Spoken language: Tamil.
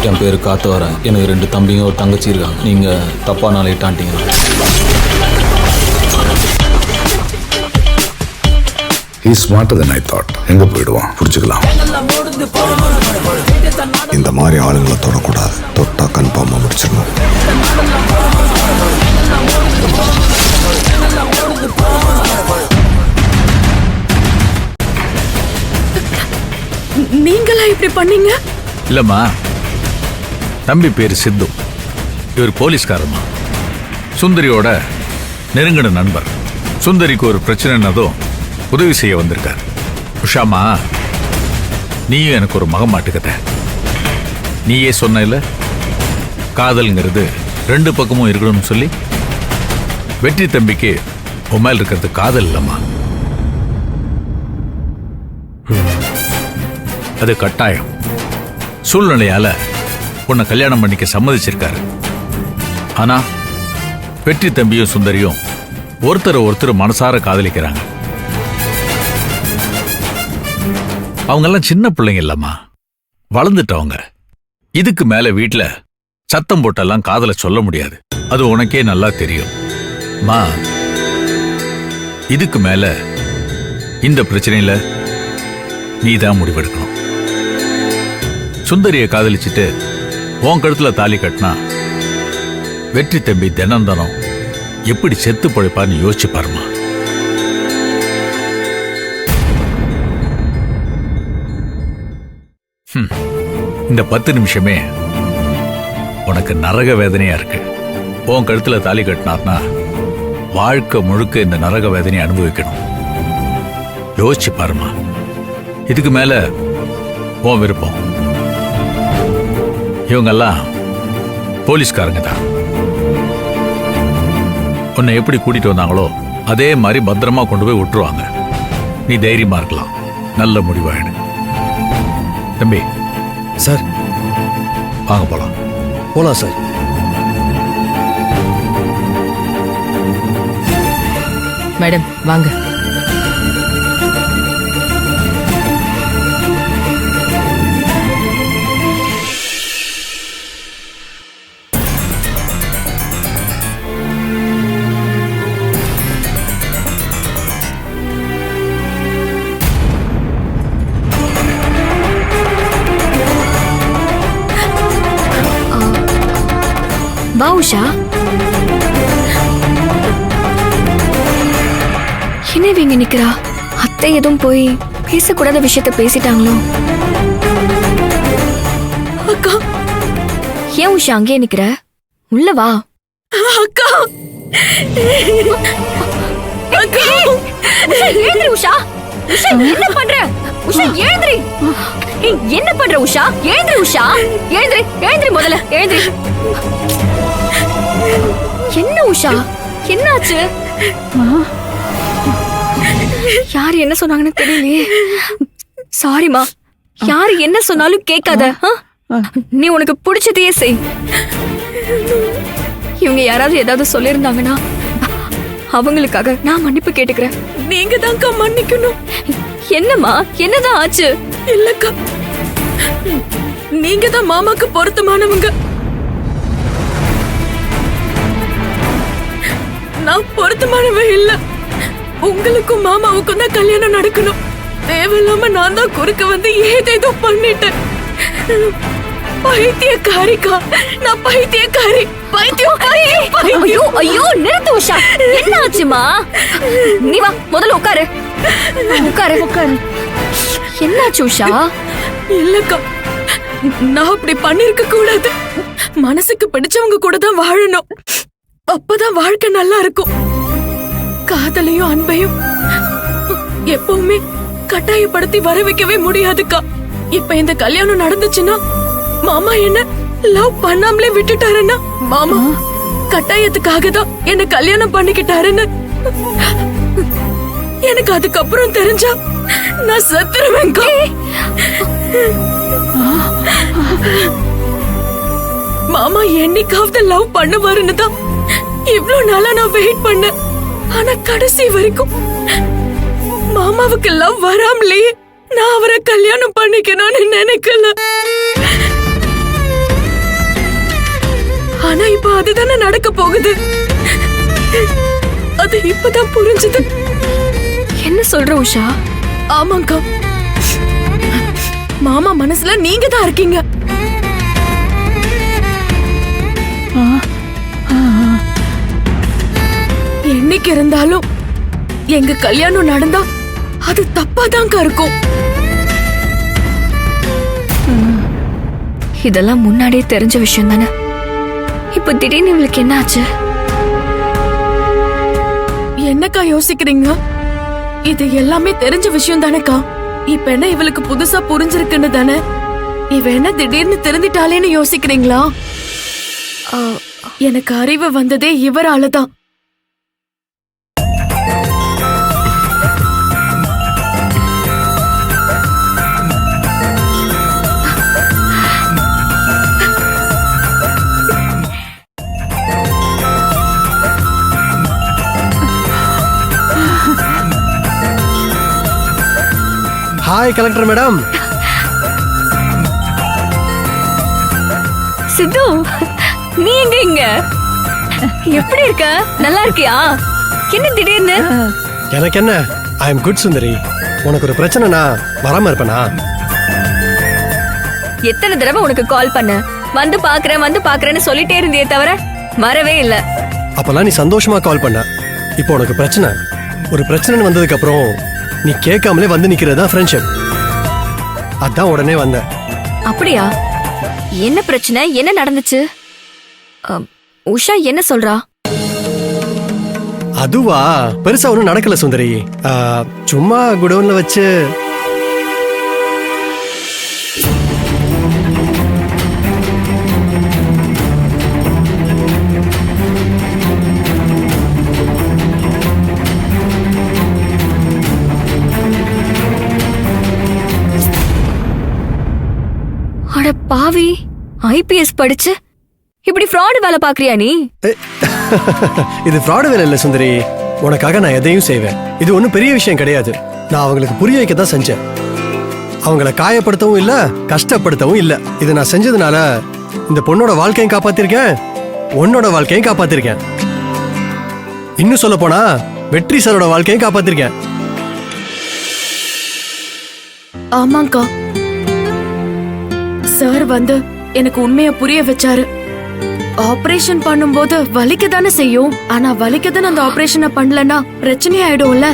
என் பேரு காத்தவரன். எனக்கு 2 தம்பிங்க ஒரு தங்கச்சி இருக்காங்க. நீங்க தப்பா நாளையிட்டான்ட்டீங்க. He is smarter than I thought. எங்க போயிடுவான் புரிஞ்சுக்கலாம். இந்த மாதிரி ஆளுங்களை தொடக்கூடாது. தொட்டா கன்ஃபார்மா முடிச்சிடணும். நீங்களா இப்படி பண்ணீங்க? இல்லம்மா, தம்பி பேரு சித்து. இவர் போலீஸ்காரம்மா. சுந்தரியோட நெருங்கின நண்பர். சுந்தரிக்கு ஒரு பிரச்சனைனதும் உதவி செய்ய வந்திருக்கார். உஷாமா, நீயும் எனக்கு ஒரு மகன் மாட்டுக்கத. நீயே சொன்ன இல்ல, காதல்ங்கிறது 2 பக்கமும் இருக்கணும்னு சொல்லி. வெற்றி தம்பிக்கு உன் மேல் இருக்கிறது காதல் இல்லம்மா, அது கட்டாயம். சூழ்நிலையால உன்னை கல்யாணம் பண்ணிக்க சம்மதிச்சிருக்காரு. ஆனா வெற்றி தம்பியும் சுந்தரியும் ஒருத்தர் மனசார காதலிக்கிறாங்க. அவங்கெல்லாம் சின்ன பிள்ளைங்க இல்லம்மா, வளர்ந்துட்டவங்க. இதுக்கு மேல வீட்டுல சத்தம் போட்டெல்லாம் காதல சொல்ல முடியாது. அது உனக்கே நல்லா தெரியும். மா, இதுக்கு மேல இந்த பிரச்சனையில நீதான் முடிவெடுக்கணும். சுந்தரிய காதலிச்சுட்டு உன் கழுத்துல தாலி கட்டினா வெற்றி தம்பி தினம் எப்படி செத்து பழைப்பான்னு யோசிச்சு பாருமா. இந்த 10 நிமிஷமே உனக்கு நரக வேதனையா இருக்கு. உன் கழுத்துல தாலி கட்டினார்னா வாழ்க்கை முழுக்க இந்த நரக வேதனையை அனுபவிக்கணும். யோசிச்சு பாருமா. இதுக்கு மேல உன் விருப்பம். இவங்கெல்லாம் போலீஸ்காரங்க தான். உன்னை எப்படி கூட்டிட்டு வந்தாங்களோ அதே மாதிரி பத்திரமா கொண்டு போய் விட்டுருவாங்க. நீ தைரியமா இருக்கலாம். நல்ல முடிவாயிடு. தம்பி. சார், வாங்க போலாம். போலாம் சார். மேடம் வாங்க. வா உஷா. என்ன இவங்க நிக்கிறா? அத்தை எதுவும் போய் பேசக்கூடாத விஷயத்த பேசிட்டாங்களோ? அக்கா. ஏன் உஷா அங்கே நிக்கிற? உள்ள வா. அக்கா. அக்கா. எழுந்திரி உஷா. உஷா என்ன பண்ற? உஷா எழுந்திரி. என்ன பண்ற உஷா? எழுந்திரி உஷா. எழுந்திரி. எழுந்திரி முதல்ல. எழுந்திரி. என்ன உஷா? என்னாச்சு? யாரு என்ன சொன்னாங்கன்னு தெரியலையே. சாரிமா. யாரு என்ன சொன்னாலும் கேட்காத. நீ உனக்கு பிடிச்சதையே செய். இவங்க யாராவது ஏதாவது சொல்லிருந்தாங்கன்னா அவங்களுக்காக நான் மன்னிப்பு கேட்டுக்கிறேன். நீங்க தான்க்கா மன்னிக்கணும். என்னம்மா? என்னதான் ஆச்சு? இல்லக்கா, நீங்க தான் மாமாக்கு பொருத்தமானவங்க. நான் பொருத்தமானவ இல்ல. உங்களுக்கும் மாமாவுக்கும் தான் கல்யாணம் நடக்கணும். தேவையில்லாம நான் தான் குறுக்க வந்து ஏதேதோ பண்ணிட்டேன். பைத்தியக்காரிக்கா, நான் பைத்தியக்காரி. ஐயோ ஐயோ, நிறுத்து உஷா. என்ன ஆச்சுமா? நீ வா முதல்ல உட்காரு. உட்காரு உட்காரு. என்னாச்சு உஷா? இல்லக்கா, நான் அப்படி பண்ணிருக்க கூடாது. மனசுக்கு பிடிச்சவங்க கூட தான் வாழணும். அப்பதான் வாழ்க்கை நல்லா இருக்கும். காதலையும் அன்பையும் எப்பவுமே கட்டாயப்படுத்தி வர வைக்கவே முடியாதுக்கா. இப்ப இந்த கல்யாணம் நடந்துச்சுன்னா மாமா என்ன லவ் பண்ணாமலே விட்டுட்டாருன்னா மாமா கட்டாயத்துக்காக தான் என்ன கல்யாணம் பண்ணிக்கிட்டாருன்னு எனக்கு அதுக்கப்புறம் தெரிஞ்சா நான் செத்துருவேன்க்கா. மாமா என்னைக்காவது லவ் பண்ணுவாருன்னு தான் இவ்ளோ நாளா நான் வெயிட் பண்ணேன். ஆனா கடைசி வரைக்கும் மாமாவுக்கு லவ் வராமலே நான் அவரை கல்யாணம் பண்ணிக்கணும்னு நினைக்கல. ஆனா இப்ப அதுதானே நடக்க போகுது. அது இப்பதான் புரிஞ்சுது. என்ன சொல்ற உஷா? ஆமாங்கா, மாமா மனசுல நீங்க தான் இருக்கீங்க. என்னைக்கு இருந்தாலும் எங்க கல்யாணம் நடந்தா அது தப்பாதான்க்கா இருக்கும். இதெல்லாம் முன்னாடியே தெரிஞ்ச விஷயம் தானே. இப்ப திடீர்னு இவளுக்கு என்ன ஆச்சு? என்னக்கா யோசிக்கிறீங்க? இது எல்லாமே தெரிஞ்ச விஷயம் தானேக்கா. இப்ப என்ன இவளுக்கு புதுசா புரிஞ்சிருக்குன்னு தானே? இவ என்ன திடீர்னு திருந்திட்டாலேன்னு யோசிக்கிறீங்களா? எனக்கு அறிவு வந்ததே இவராலதான். Hi collector madam. சித்து, நீ எங்க இங்க? எப்படி இருக்க? நல்லா இருக்கியா? என்ன திடீர்னு? எனக்கு என்ன, ஐ எம் குட் சுந்தரி. உனக்கு ஒரு பிரச்சனைனா வராம இருப்பனா? எத்தனை தடவை உனக்கு கால் பண்ண, வந்து பாக்குறேன்னு சொல்லிட்டே இருந்தியே தவிர வரவே இல்ல. அப்பெல்லாம் நீ சந்தோஷமா கால் பண்ண. இப்போ உனக்கு பிரச்சனை. ஒரு பிரச்சனை வந்ததுக்கு அப்புறம் நீ கேட்காமலே வந்து நிக்கிறதா ஃப்ரெண்ட்ஷிப். அதான் உடனே வந்த. அப்படியா? என்ன பிரச்சனை? என்ன நடந்துச்சு? உஷா என்ன சொல்றா? அதுவா, பெருசா ஒண்ணும் நடக்கல சுந்தரி. சும்மா குடோன்ல வச்சு அட பாவி, ஐபிஎஸ் படிச்சு இப்படி ஃப்ராட் வேலை பாக்குறியா நீ? இது ஃப்ராட் வேலை இல்ல சுந்தரி. உனக்காக நான் எதையும் செய்வேன். இது ஒன்றும் பெரிய விஷயம் கிடையாது. நான் அவங்களுக்கு புரிய வைக்க தான் செஞ்சேன். அவங்கள காயப்படுத்தவும் இல்ல, கஷ்டப்படுத்தவும் இல்ல. இதை நான் செஞ்சதுனால இந்த பொண்ணோட வாழ்க்கையும் காப்பாத்திருக்கேன், உன்னோட வாழ்க்கையும் காப்பாத்திருக்கேன். இன்னும் சொல்ல போனா வெற்றி சாரோட வாழ்க்கையும் காப்பாத்திருக்கேன். ஆமாங்கா, சார் வந்து எனக்கு உண்மையை புரிய வச்சாரு. ஆபரேஷன் பண்ணும்போது வலிக்க தானே செய்யும். ஆனா வலிக்கதானே அந்த ஆபரேஷனை பண்ணலன்னா பிரச்சனை ஆயிடும்ல.